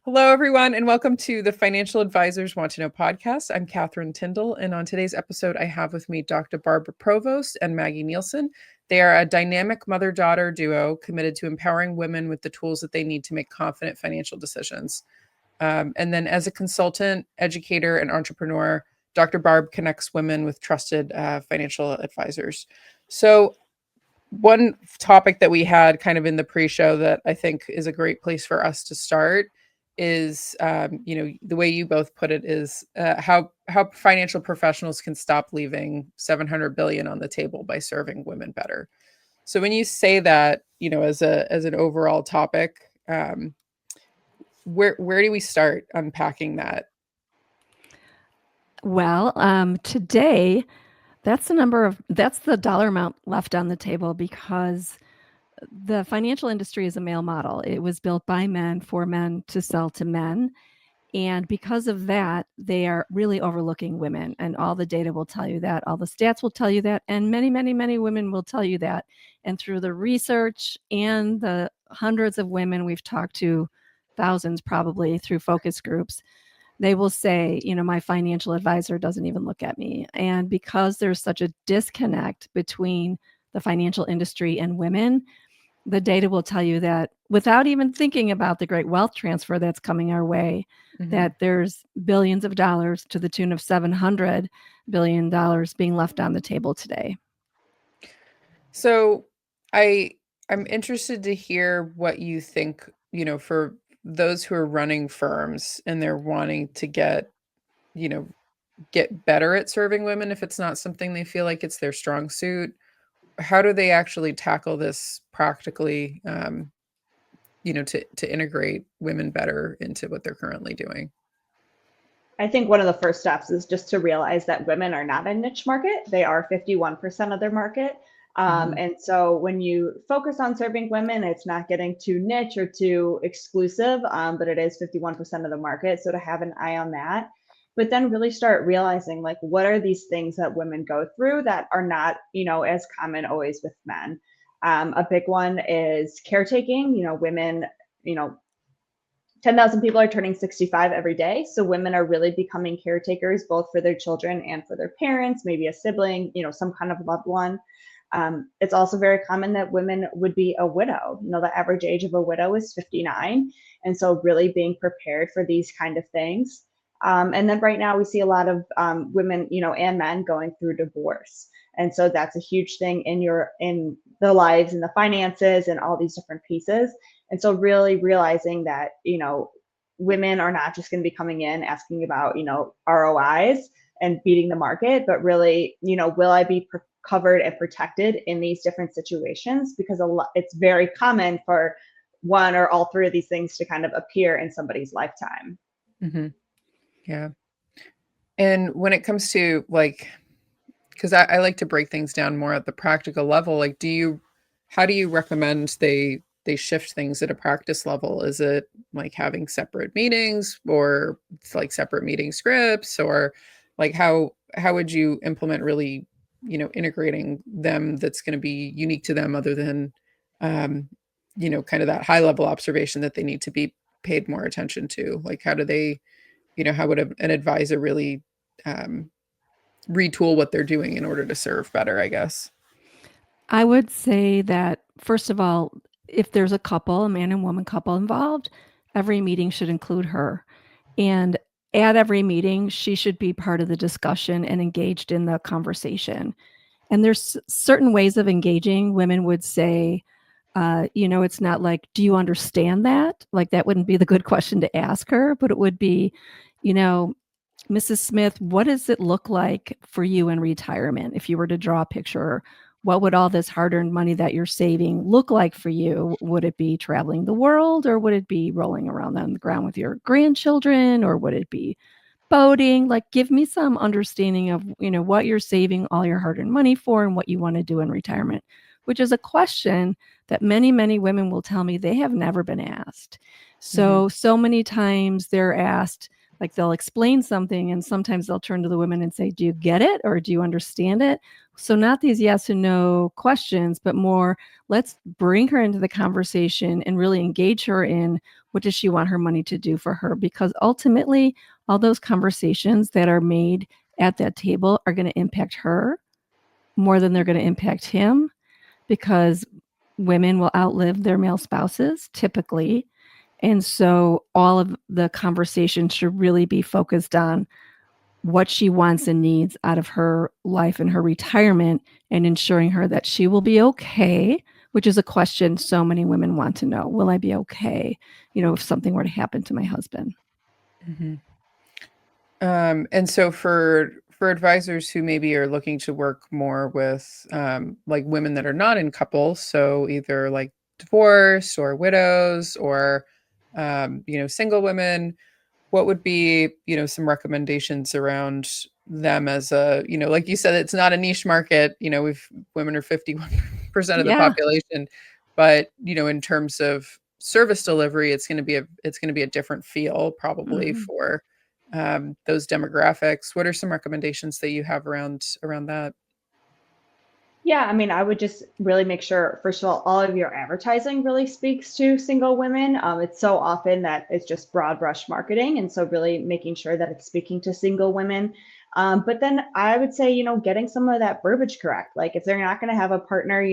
Hello, everyone, and welcome to the Financial Advisors Want to Know podcast. I'm Catherine Tindall, and on today's episode, I have with me Dr. Barbara Provost and Maggie Nielsen. They are a dynamic mother-daughter duo committed to empowering women with the tools that they need to make confident financial decisions. And then as a consultant, educator, and entrepreneur, Dr. Barb connects women with trusted financial advisors. So one topic that we had kind of in the pre-show that I think is a great place for us to start is, the way you both put it is how financial professionals can stop leaving 700 billion on the table by serving women better. So when you say that, as an overall topic, where do we start unpacking that? Well, today, that's the dollar amount left on the table because the financial industry is a male model. It was built by men for men to sell to men. And because of that, they are really overlooking women. And all the data will tell you that. All the stats will tell you that. And many, many, many women will tell you that. And through the research and the hundreds of women we've talked to, thousands probably through focus groups, they will say, my financial advisor doesn't even look at me. And because there's such a disconnect between the financial industry and women, the data will tell you that without even thinking about the great wealth transfer that's coming our way, that there's billions of dollars to the tune of $700 billion being left on the table today. So I'm interested to hear what you think, for those who are running firms and they're wanting to you know, get better at serving women if it's not something they feel like it's their strong suit. How do they actually tackle this practically, to integrate women better into what they're currently doing? I think one of the first steps is just to realize that women are not a niche market. They are 51% of their market. And so when you focus on serving women, it's not getting too niche or too exclusive, but it is 51% of the market. So to have an eye on that, but then really start realizing like, what are these things that women go through that are not, as common always with men? A big one is caretaking. Women, 10,000 people are turning 65 every day. So women are really becoming caretakers, both for their children and for their parents, maybe a sibling, some kind of loved one. It's also very common that women would be a widow. The average age of a widow is 59. And so really being prepared for these kind of things. And then right now we see a lot of women, and men going through divorce. And so that's a huge thing in the lives and the finances and all these different pieces. And so really realizing that, women are not just going to be coming in asking about, ROIs and beating the market, but really, will I be covered and protected in these different situations? Because it's very common for one or all three of these things to kind of appear in somebody's lifetime. Mm-hmm. Yeah. And when it comes to because I like to break things down more at the practical level, how do you recommend they shift things at a practice level? Is it like having separate meetings or like separate meeting scripts, or like how would you implement really, integrating them that's going to be unique to them other than, kind of that high level observation that they need to be paid more attention to? Like how do they, how would an advisor really retool what they're doing in order to serve better, I guess? I would say that, first of all, if there's a couple, a man and woman couple involved, every meeting should include her. And at every meeting, she should be part of the discussion and engaged in the conversation. And there's certain ways of engaging. Women would say, it's not like, do you understand that? Like, that wouldn't be the good question to ask her, but it would be, Mrs. Smith, what does it look like for you in retirement? If you were to draw a picture, what would all this hard-earned money that you're saving look like for you? Would it be traveling the world, or would it be rolling around on the ground with your grandchildren, or would it be boating? Like, give me some understanding of, what you're saving all your hard-earned money for and what you want to do in retirement, which is a question that many, many women will tell me they have never been asked. So many times they're asked, Like they'll explain something and sometimes they'll turn to the women and say, do you get it? Or do you understand it? So not these yes and no questions, but more, let's bring her into the conversation and really engage her in what does she want her money to do for her? Because ultimately, all those conversations that are made at that table are going to impact her more than they're going to impact him, because women will outlive their male spouses typically. And so all of the conversation should really be focused on what she wants and needs out of her life and her retirement, and ensuring her that she will be okay, which is a question so many women want to know. Will I be okay, if something were to happen to my husband? Mm-hmm. And so for advisors who maybe are looking to work more with like women that are not in couples, so either like divorced or widows or single women, what would be some recommendations around them as a like you said, it's not a niche market. We've women are 51% of the Yeah. population, but in terms of service delivery, it's going to be a different feel probably Mhm. for those demographics. What are some recommendations that you have around that? Yeah, I mean, I would just really make sure, first of all of your advertising really speaks to single women. It's so often that it's just broad brush marketing. And so, really making sure that it's speaking to single women. But then I would say, getting some of that verbiage correct. Like, if they're not going to have a partner,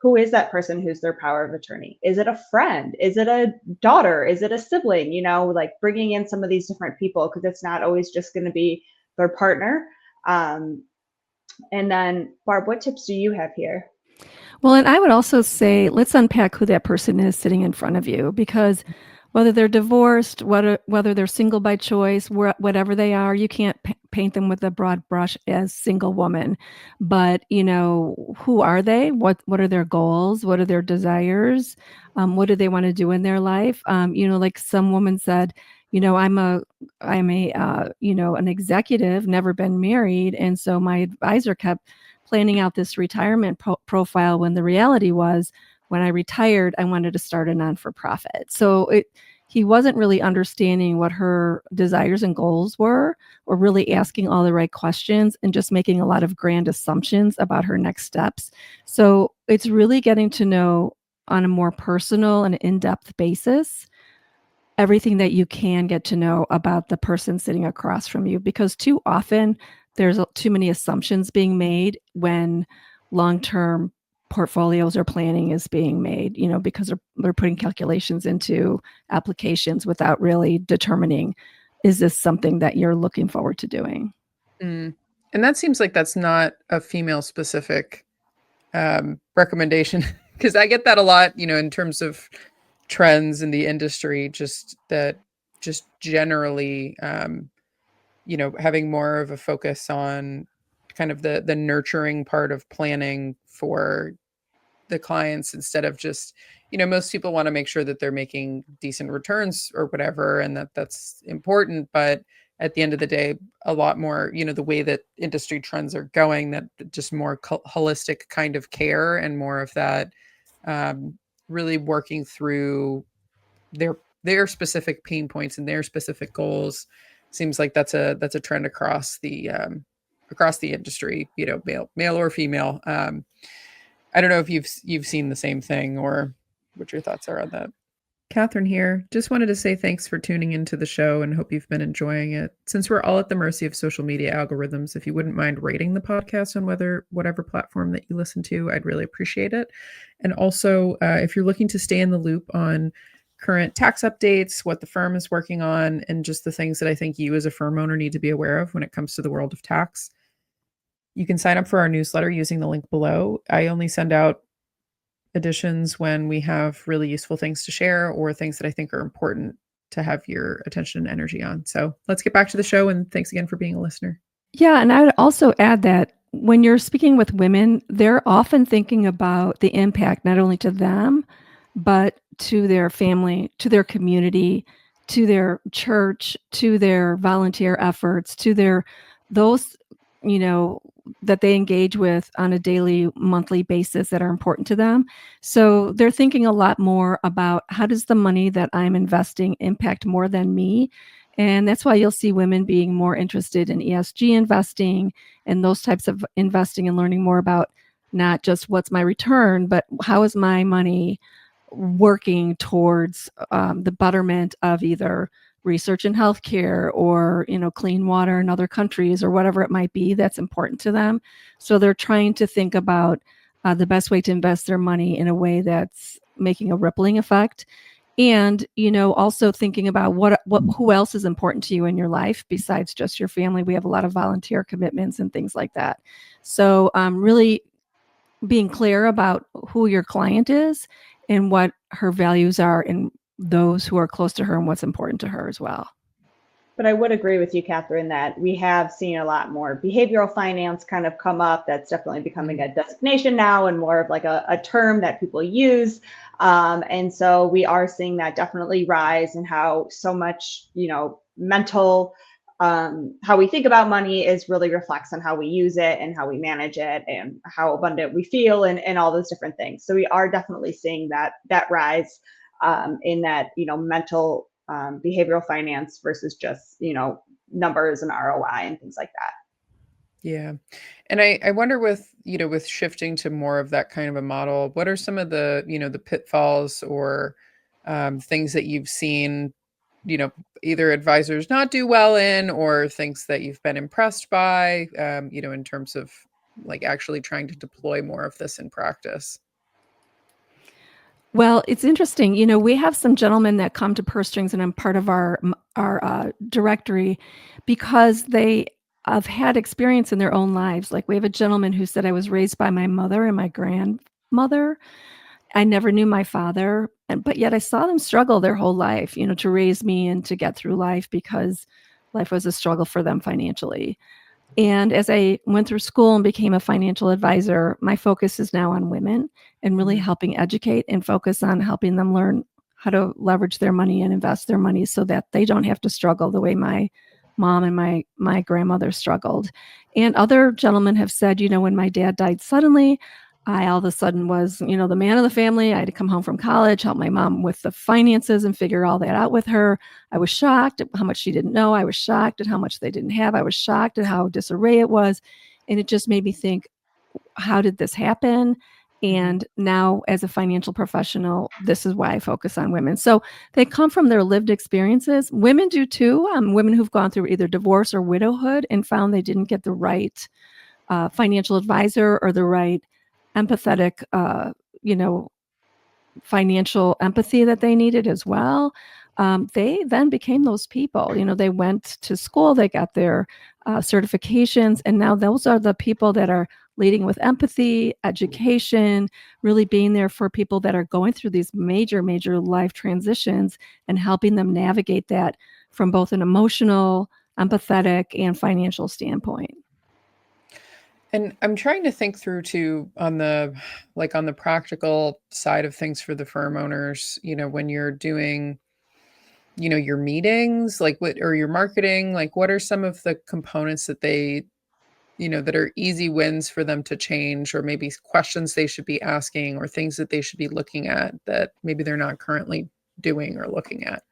who is that person who's their power of attorney? Is it a friend? Is it a daughter? Is it a sibling? Like bringing in some of these different people, because it's not always just going to be their partner. And then, Barb, what tips do you have here? Well, and I would also say, let's unpack who that person is sitting in front of you, because whether they're divorced, whether they're single by choice, whatever they are, you can't paint them with a broad brush as single woman. But who are they? What are their goals? What are their desires? What do they want to do in their life? Like some woman said, I'm a an executive, never been married, and so my advisor kept planning out this retirement profile, when the reality was, when I retired, I wanted to start a non-for-profit. So he wasn't really understanding what her desires and goals were, or really asking all the right questions, and just making a lot of grand assumptions about her next steps. So it's really getting to know on a more personal and in-depth basis everything that you can get to know about the person sitting across from you, because too often there's too many assumptions being made when long-term portfolios or planning is being made, because they're putting calculations into applications without really determining, is this something that you're looking forward to doing? Mm. And that seems like that's not a female specific recommendation, because I get that a lot, in terms of trends in the industry, just generally, having more of a focus on kind of the nurturing part of planning for the clients, instead of just, most people want to make sure that they're making decent returns or whatever, and that's important. But at the end of the day, a lot more, the way that industry trends are going, that just more holistic kind of care, and more of that, really working through their specific pain points and their specific goals. Seems like that's a trend across the industry, male or female. I don't know if you've seen the same thing, or what your thoughts are on that. Catherine here. Just wanted to say thanks for tuning into the show and hope you've been enjoying it. Since we're all at the mercy of social media algorithms, if you wouldn't mind rating the podcast on whatever platform that you listen to, I'd really appreciate it. And also, if you're looking to stay in the loop on current tax updates, what the firm is working on, and just the things that I think you as a firm owner need to be aware of when it comes to the world of tax, you can sign up for our newsletter using the link below. I only send out editions when we have really useful things to share, or things that I think are important to have your attention and energy on. So let's get back to the show, and thanks again for being a listener. Yeah, and I would also add that when you're speaking with women, they're often thinking about the impact not only to them, but to their family, to their community, to their church, to their volunteer efforts, to those, you know, that they engage with on a daily, monthly basis that are important to them. So they're thinking a lot more about, how does the money that I'm investing impact more than me? And that's why you'll see women being more interested in ESG investing and those types of investing and learning more about not just what's my return, but how is my money working towards the betterment of either research in healthcare or clean water in other countries or whatever it might be that's important to them. So they're trying to think about the best way to invest their money in a way that's making a rippling effect. And also thinking about who else is important to you in your life besides just your family. We have a lot of volunteer commitments and things like that. So really being clear about who your client is and what her values are and those who are close to her and what's important to her as well. But I would agree with you, Catherine, that we have seen a lot more behavioral finance kind of come up. That's definitely becoming a designation now and more of like a term that people use. And so we are seeing that definitely rise in how so much, mental, how we think about money is really reflects on how we use it and how we manage it and how abundant we feel and all those different things. So we are definitely seeing that rise in that, mental behavioral finance versus just, numbers and ROI and things like that. Yeah. And I wonder with, with shifting to more of that kind of a model, what are some of the, the pitfalls or things that you've seen, either advisors not do well in or things that you've been impressed by, in terms of like actually trying to deploy more of this in practice? Well, it's interesting. We have some gentlemen that come to Purse Strings, and I'm part of our directory because they have had experience in their own lives. Like we have a gentleman who said, "I was raised by my mother and my grandmother. I never knew my father, but yet I saw them struggle their whole life, to raise me and to get through life because life was a struggle for them financially." And as I went through school and became a financial advisor, my focus is now on women and really helping educate and focus on helping them learn how to leverage their money and invest their money so that they don't have to struggle the way my mom and my grandmother struggled. And other gentlemen have said, when my dad died suddenly, I all of a sudden was, the man of the family. I had to come home from college, help my mom with the finances and figure all that out with her. I was shocked at how much she didn't know. I was shocked at how much they didn't have. I was shocked at how disarray it was. And it just made me think, how did this happen? And now as a financial professional, this is why I focus on women. So they come from their lived experiences. Women do too. Women who've gone through either divorce or widowhood and found they didn't get the right financial advisor or the right empathetic, financial empathy that they needed as well. They then became those people. They went to school, they got their certifications, and now those are the people that are leading with empathy, education, really being there for people that are going through these major, major life transitions and helping them navigate that from both an emotional, empathetic, and financial standpoint. And I'm trying to think through too on the practical side of things for the firm owners, when you're doing, your meetings, like or your marketing, like what are some of the components that they, that are easy wins for them to change, or maybe questions they should be asking or things that they should be looking at that maybe they're not currently doing or looking at?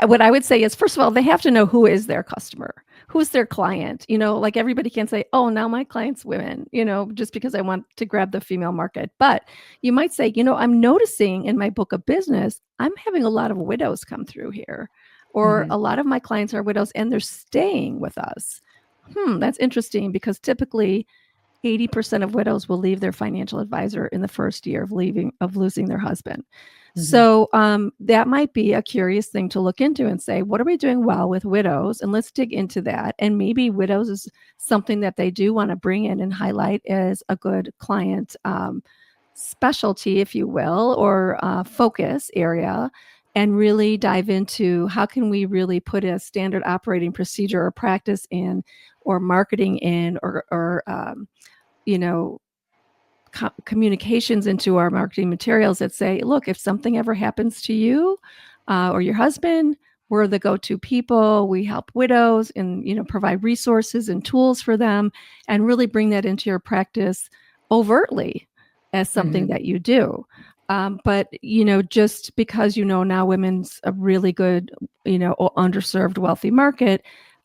What I would say is, first of all, they have to know who is their customer, who's their client. Like everybody can't say, "Oh, now my client's women," just because I want to grab the female market. But you might say, I'm noticing in my book of business, I'm having a lot of widows come through here, or a lot of my clients are widows and they're staying with us. That's interesting because typically 80% of widows will leave their financial advisor in the first year of losing their husband. So that might be a curious thing to look into and say, what are we doing well with widows? And let's dig into that. And maybe widows is something that they do want to bring in and highlight as a good client specialty, if you will, or focus area, and really dive into how can we really put a standard operating procedure or practice in, or marketing in, or communications into our marketing materials that say, look, if something ever happens to you or your husband, we're the go-to people. We help widows and, provide resources and tools for them, and really bring that into your practice overtly as something that you do. But, just because, now women's a really good, underserved, wealthy market,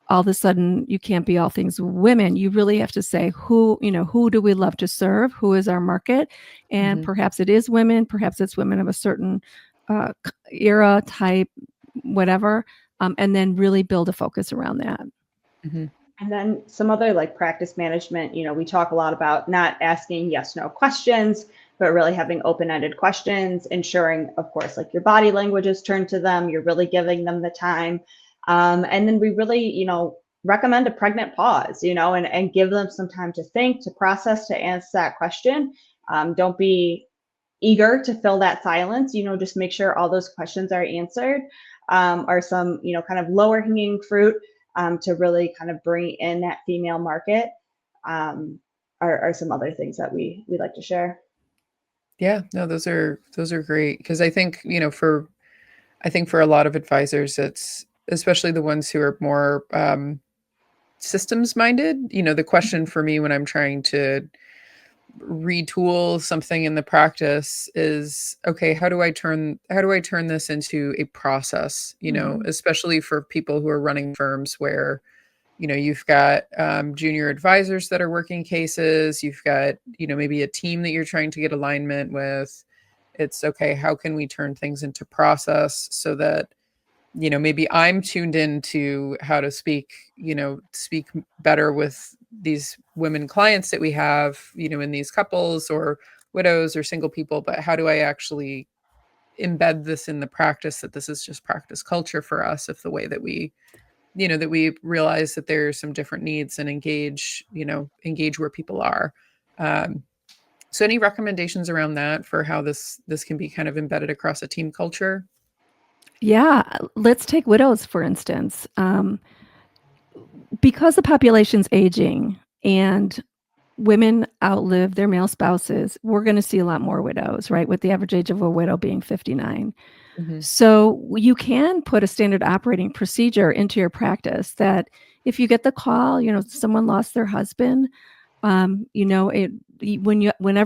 all of a sudden you can't be all things women. You really have to say who do we love to serve? Who is our market? And perhaps it is women, perhaps it's women of a certain era, type, whatever. And then really build a focus around that. And then some other like practice management, we talk a lot about not asking yes, no questions, but really having open-ended questions, ensuring, of course, like your body language is turned to them, you're really giving them the time. And then we really, recommend a pregnant pause, and give them some time to think, to process, to answer that question. Don't be eager to fill that silence, just make sure all those questions are answered, are some, kind of lower hanging fruit to really kind of bring in that female market, are some other things that we like to share. Yeah, no, those are great because I think, for a lot of advisors, it's especially the ones who are more systems minded. The question for me when I'm trying to retool something in the practice is, okay, how do I turn this into a process, especially for people who are running firms where, you've got junior advisors that are working cases, you've got, maybe a team that you're trying to get alignment with. It's okay, how can we turn things into process so that, maybe I'm tuned into how to speak better with these women clients that we have, in these couples or widows or single people, but how do I actually embed this in the practice, that this is just practice culture for us, if the way that we, that we realize that there's some different needs and engage where people are. So any recommendations around that for how this can be kind of embedded across a team culture? Yeah, let's take widows, for instance. Because the population's aging and women outlive their male spouses, we're going to see a lot more widows, right? With the average age of a widow being 59. So you can put a standard operating procedure into your practice that if you get the call, someone lost their husband, whenever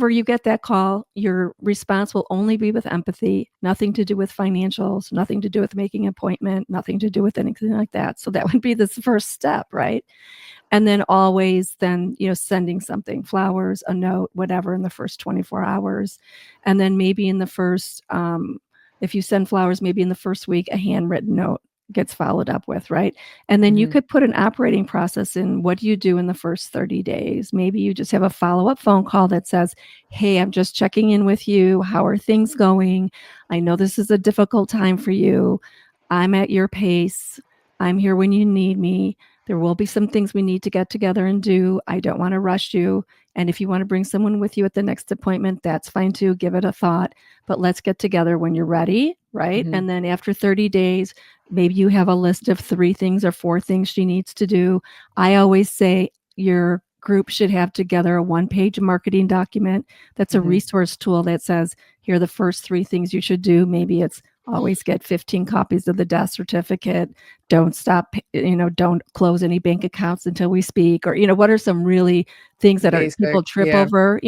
you get that call, your response will only be with empathy, nothing to do with financials, nothing to do with making an appointment, nothing to do with anything like that. So that would be the first step, right? And then always sending something, flowers, a note, whatever, in the first 24 hours. And then maybe in the first, if you send flowers, maybe in the first week, a handwritten note gets followed up with, right? And then you could put an operating process in. What do you do in the first 30 days? Maybe you just have a follow-up phone call that says, hey, I'm just checking in with you. How are things going? I know this is a difficult time for you. I'm at your pace. I'm here when you need me. There will be some things we need to get together and do. I don't want to rush you. And if you want to bring someone with you at the next appointment, that's fine too. Give it a thought. But let's get together when you're ready, right? And then after 30 days, maybe you have a list of 3 things or 4 things she needs to do. I always say your group should have together a 1-page marketing document that's a resource tool that says, here are the first 3 things you should do. Maybe it's always get 15 copies of the death certificate. Don't stop, don't close any bank accounts until we speak, or, what are some really things that Basic, people trip yeah. over,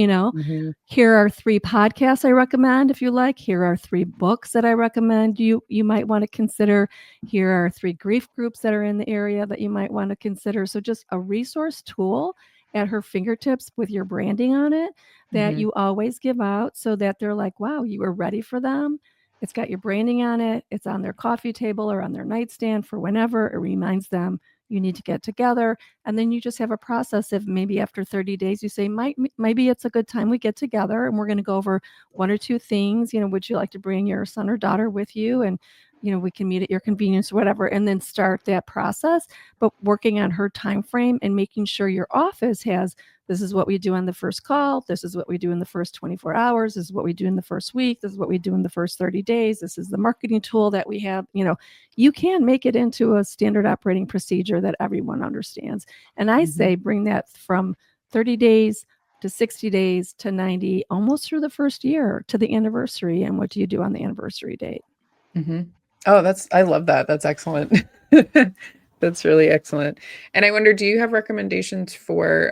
Here are 3 podcasts I recommend if you like. Here are 3 books that I recommend you might want to consider. Here are 3 grief groups that are in the area that you might want to consider. So just a resource tool at her fingertips with your branding on it that you always give out so that they're like, wow, you were ready for them. It's got your branding on it. It's on their coffee table or on their nightstand for whenever. It reminds them you need to get together. And then you just have a process of maybe after 30 days, you say, maybe it's a good time we get together and we're going to go over 1 or 2 things. Would you like to bring your son or daughter with you? And, we can meet at your convenience or whatever, and then start that process, but working on her time frame and making sure your office has, this is what we do on the first call. This is what we do in the first 24 hours. This is what we do in the first week. This is what we do in the first 30 days. This is the marketing tool that we have. You can make it into a standard operating procedure that everyone understands. And I say bring that from 30 days to 60 days to 90, almost through the first year to the anniversary. And what do you do on the anniversary date? Oh, I love that. That's excellent. That's really excellent. And I wonder, do you have recommendations for,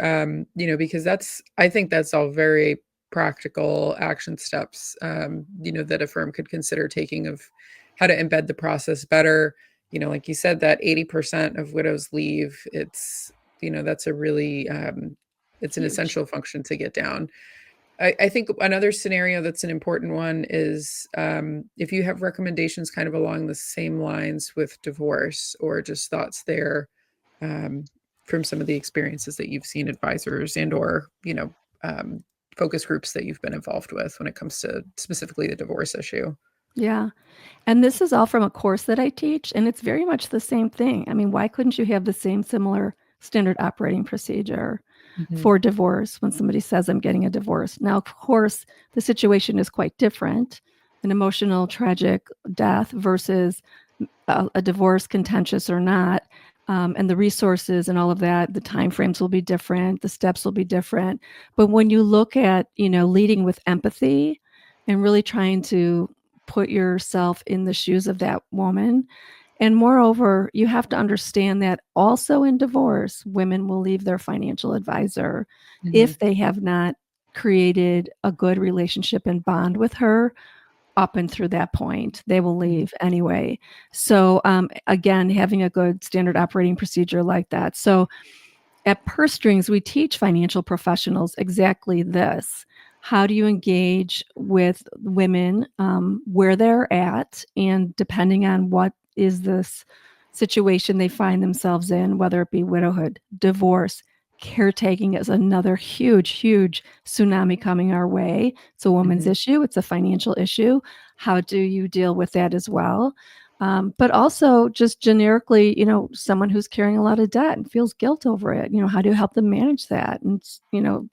because I think that's all very practical action steps, that a firm could consider taking of how to embed the process better. Like you said, that 80% of widows leave, that's a really, it's an Huge. essential function to get down. I think another scenario that's an important one is if you have recommendations kind of along the same lines with divorce, or just thoughts there, um, from some of the experiences that you've seen advisors and or um, focus groups that you've been involved with when it comes to specifically the divorce issue. Yeah. And this is all from a course that I teach, and it's very much the same thing. I mean, why couldn't you have the same similar standard operating procedure Mhm. for divorce when somebody says, I'm getting a divorce? Now, of course, the situation is quite different, an emotional, tragic death versus a divorce, contentious or not. And the resources and all of that, the timeframes will be different, the steps will be different. But when you look at, leading with empathy and really trying to put yourself in the shoes of that woman. And moreover, you have to understand that also in divorce, women will leave their financial advisor Mhm. if they have not created a good relationship and bond with her up and through that point. They will Mhm. leave anyway. So, again, having a good standard operating procedure like that. So, at Purse Strings, we teach financial professionals exactly this. How do you engage with women where they're at? And depending on what is this situation they find themselves in, whether it be widowhood, divorce, caretaking is another huge, huge tsunami coming our way. It's a woman's Mhm. issue, it's a financial issue. How do you deal with that as well? But also just generically, someone who's carrying a lot of debt and feels guilt over it, how do you help them manage that and,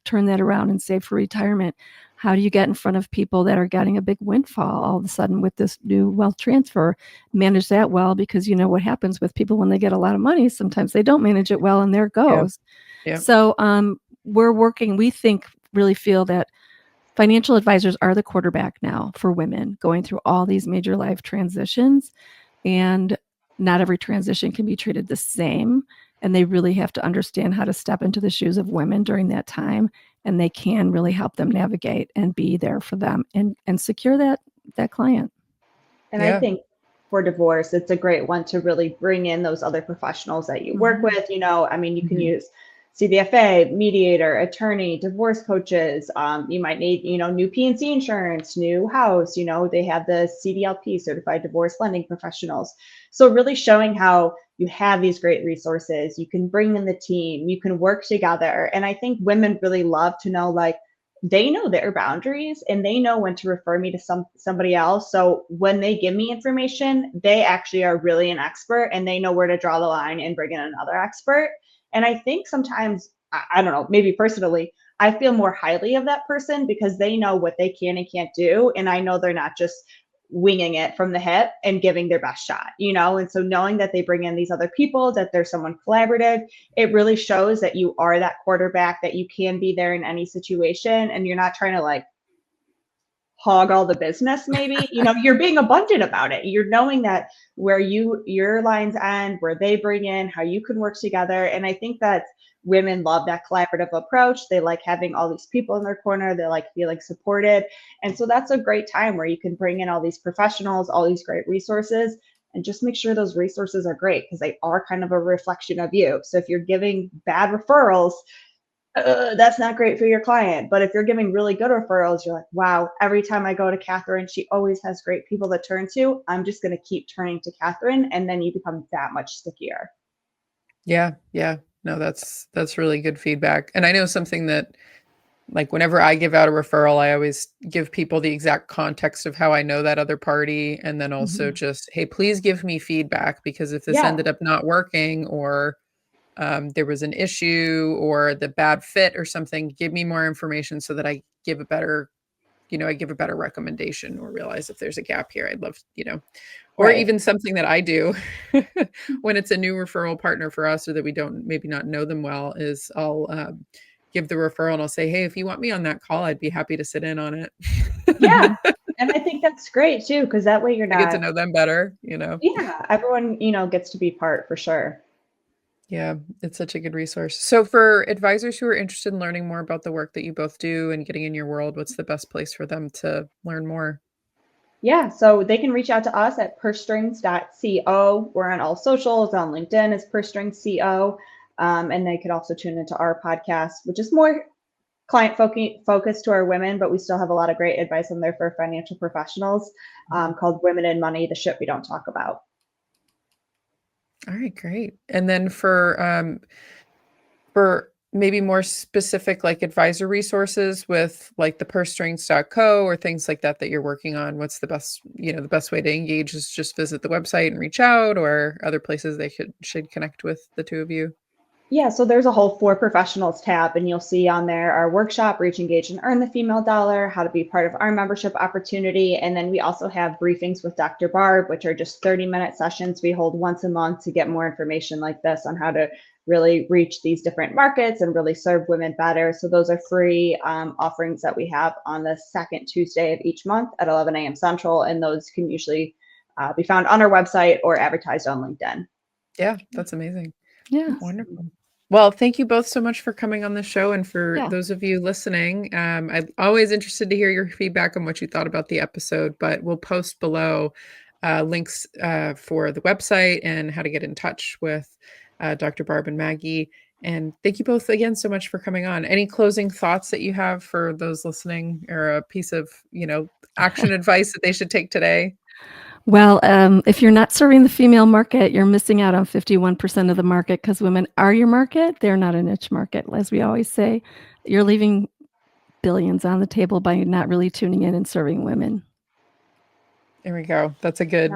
turn that around and save for retirement? How do you get in front of people that are getting a big windfall all of a sudden with this new wealth transfer? Manage that well, because you know what happens with people when they get a lot of money. Sometimes they don't manage it well and there it Yeah. goes. Yeah. So we think, really feel that financial advisors are the quarterback now for women going through all these major life transitions. And not every transition can be treated the same. And they really have to understand how to step into the shoes of women during that time. And they can really help them navigate and be there for them and secure that client. And I Yeah. think for divorce, it's a great one to really bring in those other professionals that you work Mhm. with. I mean, you can Mhm. use CDFA, mediator, attorney, divorce coaches. You might need, new P&C insurance, new house. They have the CDLP, Certified Divorce Lending Professionals. So really showing how you have these great resources. You can bring in the team. You can work together. And I think women really love to know, like, they know their boundaries and they know when to refer me to somebody else. So when they give me information, they actually are really an expert and they know where to draw the line and bring in another expert. And I think sometimes, I don't know, maybe personally, I feel more highly of that person because they know what they can and can't do. And I know they're not just winging it from the hip and giving their best shot. And so knowing that they bring in these other people, that there's someone collaborative, it really shows that you are that quarterback, that you can be there in any situation and you're not trying to like hog all the business. Maybe you're being abundant about it. You're knowing that where your lines end, where they bring in, how you can work together. And I think that women love that collaborative approach. They like having all these people in their corner. They like feeling supported. And so that's a great time where you can bring in all these professionals, all these great resources, and just make sure those resources are great because they are kind of a reflection of you. So if you're giving bad referrals, that's not great for your client. But if you're giving really good referrals, you're like, wow, every time I go to Catherine, she always has great people to turn to. I'm just going to keep turning to Catherine. And then you become that much stickier. Yeah. Yeah. No, that's really good feedback. And I know something that, like, whenever I give out a referral, I always give people the exact context of how I know that other party. And then also Mhm. just, hey, please give me feedback, because if this Yeah, ended up not working, or there was an issue or the bad fit or something, give me more information so that I give a better recommendation, or realize if there's a gap here. I'd love, or right. even something that I do when it's a new referral partner for us, or that we don't maybe not know them well, is I'll give the referral and I'll say, hey, if you want me on that call, I'd be happy to sit in on it. Yeah. Mhm. And I think that's great too, because that way you're I get to not, know them better. yeah, everyone, gets to be part for sure. Yeah, it's such a good resource. So for advisors who are interested in learning more about the work that you both do and getting in your world, what's the best place for them to learn more? Yeah, so they can reach out to us at pursestrings.co. We're on all socials, on LinkedIn as pursestringsco. And they could also tune into our podcast, which is more focused to our women, but we still have a lot of great advice on there for financial professionals, called Women in Money, the shit we don't talk about. All right, great. And then for maybe more specific like advisor resources with like the pursestrings.co or things like that that you're working on, what's the best, the best way to engage is just visit the website and reach out, or other places they should connect with the two of you? Yeah, so there's a whole For Professionals tab, and you'll see on there our workshop, Reach, Engage, and Earn the Female Dollar, how to be part of our membership opportunity. And then we also have briefings with Dr. Barb, which are just 30-minute sessions we hold once a month to get more information like this on how to really reach these different markets and really serve women better. So those are free offerings that we have on the second Tuesday of each month at 11 a.m. Central, and those can usually be found on our website or advertised on LinkedIn. Yeah, that's amazing. Yeah. Wonderful. Well, thank you both so much for coming on the show. And for Yeah. those of you listening, I'm always interested to hear your feedback on what you thought about the episode, but we'll post below links for the website and how to get in touch with Dr. Barb and Maggie. And thank you both again so much for coming on. Any closing thoughts that you have for those listening, or a piece of, action advice that they should take today? Well, if you're not serving the female market, you're missing out on 51% of the market, because women are your market. They're not a niche market. As we always say, you're leaving billions on the table by not really tuning in and serving women. There we go. That's a good,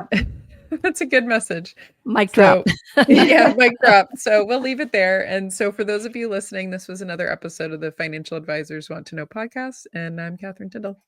that's a good message. Mic So, drop. yeah, mic drop. So we'll leave it there. And so for those of you listening, this was another episode of the Financial Advisors Want to Know podcast. And I'm Catherine Tindall.